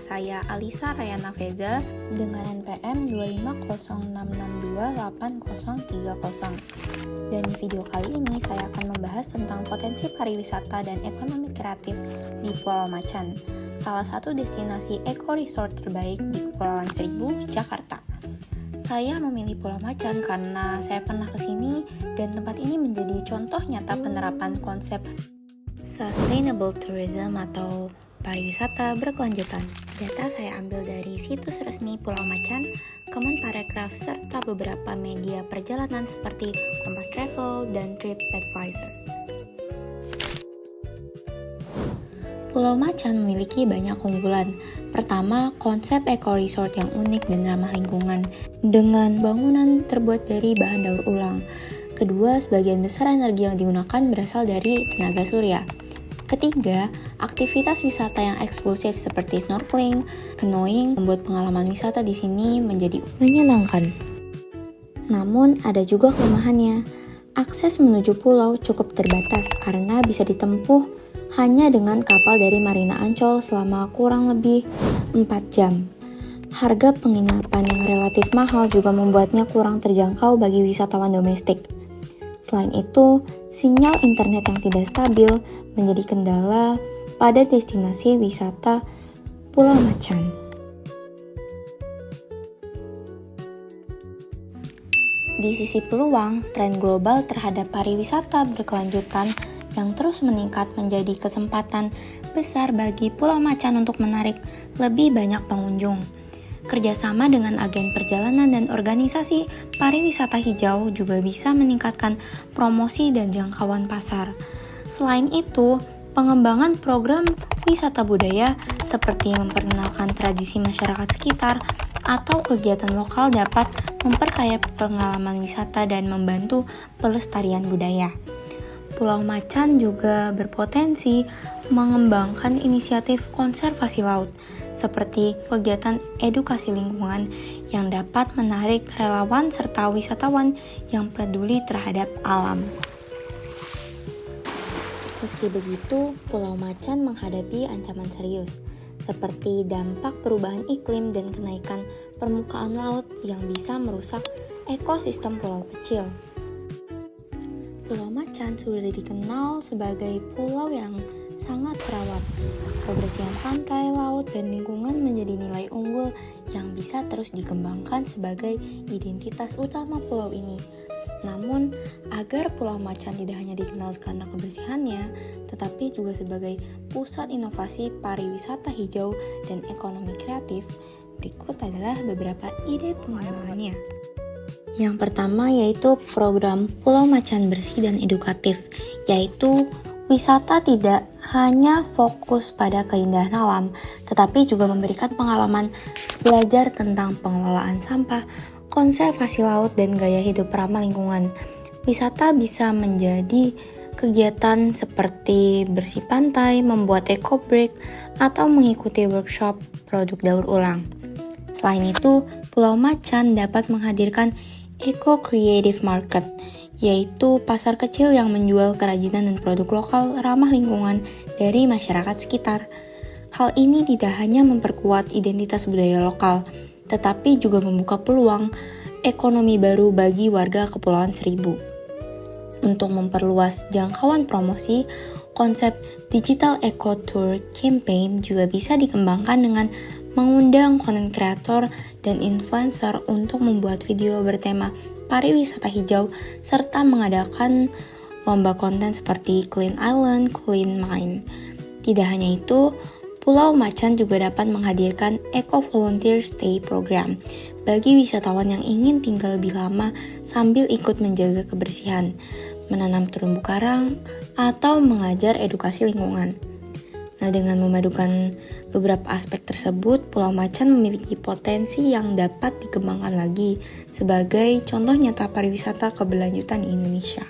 saya Alisa Rayana Feza dengan NPM 25066283030. Dan di video kali ini saya akan membahas tentang potensi pariwisata dan ekonomi kreatif di Pulau Macan, salah satu destinasi eco-resort terbaik di Kepulauan Seribu, Jakarta. Saya memilih Pulau Macan karena saya pernah ke sini dan tempat ini menjadi contoh nyata penerapan konsep sustainable tourism atau pariwisata berkelanjutan. Data saya ambil dari situs resmi Pulau Macan, Kemenparekraf, serta beberapa media perjalanan seperti Kompas Travel dan TripAdvisor. Pulau Macan memiliki banyak keunggulan. Pertama, konsep eco-resort yang unik dan ramah lingkungan dengan bangunan terbuat dari bahan daur ulang. Kedua, sebagian besar energi yang digunakan berasal dari tenaga surya. Ketiga, aktivitas wisata yang eksklusif seperti snorkeling, canoeing membuat pengalaman wisata di sini menjadi menyenangkan. Namun, ada juga kelemahannya. Akses menuju pulau cukup terbatas karena bisa ditempuh hanya dengan kapal dari Marina Ancol selama kurang lebih 4 jam. Harga penginapan yang relatif mahal juga membuatnya kurang terjangkau bagi wisatawan domestik. Selain itu, sinyal internet yang tidak stabil menjadi kendala pada destinasi wisata Pulau Macan. Di sisi peluang, tren global terhadap pariwisata berkelanjutan yang terus meningkat menjadi kesempatan besar bagi Pulau Macan untuk menarik lebih banyak pengunjung. Kerjasama dengan agen perjalanan dan organisasi pariwisata hijau juga bisa meningkatkan promosi dan jangkauan pasar. Selain itu, pengembangan program wisata budaya seperti memperkenalkan tradisi masyarakat sekitar atau kegiatan lokal dapat memperkaya pengalaman wisata dan membantu pelestarian budaya. Pulau Macan juga berpotensi mengembangkan inisiatif konservasi laut, seperti kegiatan edukasi lingkungan yang dapat menarik relawan serta wisatawan yang peduli terhadap alam. Meski begitu, Pulau Macan menghadapi ancaman serius, seperti dampak perubahan iklim dan kenaikan permukaan laut yang bisa merusak ekosistem pulau kecil. Pulau Macan sudah dikenal sebagai pulau yang sangat terawat. Kebersihan pantai, laut, dan lingkungan menjadi nilai unggul yang bisa terus dikembangkan sebagai identitas utama pulau ini. Namun, agar Pulau Macan tidak hanya dikenal karena kebersihannya, tetapi juga sebagai pusat inovasi pariwisata hijau dan ekonomi kreatif, berikut adalah beberapa ide pengembangannya. Yang pertama yaitu program Pulau Macan Bersih dan Edukatif, yaitu wisata tidak hanya fokus pada keindahan alam, tetapi juga memberikan pengalaman belajar tentang pengelolaan sampah, konservasi laut, dan gaya hidup ramah lingkungan. Wisata bisa menjadi kegiatan seperti bersih pantai, membuat eco break, atau mengikuti workshop produk daur ulang. Selain itu, Pulau Macan dapat menghadirkan Eco Creative Market, yaitu pasar kecil yang menjual kerajinan dan produk lokal ramah lingkungan dari masyarakat sekitar. Hal ini tidak hanya memperkuat identitas budaya lokal, tetapi juga membuka peluang ekonomi baru bagi warga Kepulauan Seribu. Untuk memperluas jangkauan promosi, konsep Digital Eco Tour Campaign juga bisa dikembangkan dengan mengundang konten kreator dan influencer untuk membuat video bertema pariwisata hijau serta mengadakan lomba konten seperti Clean Island, Clean Mind. Tidak hanya itu, Pulau Macan juga dapat menghadirkan Eco Volunteer Stay Program bagi wisatawan yang ingin tinggal lebih lama sambil ikut menjaga kebersihan, menanam terumbu karang, atau mengajar edukasi lingkungan. Nah, dengan memadukan beberapa aspek tersebut, Pulau Macan memiliki potensi yang dapat dikembangkan lagi sebagai contoh nyata pariwisata keberlanjutan di Indonesia.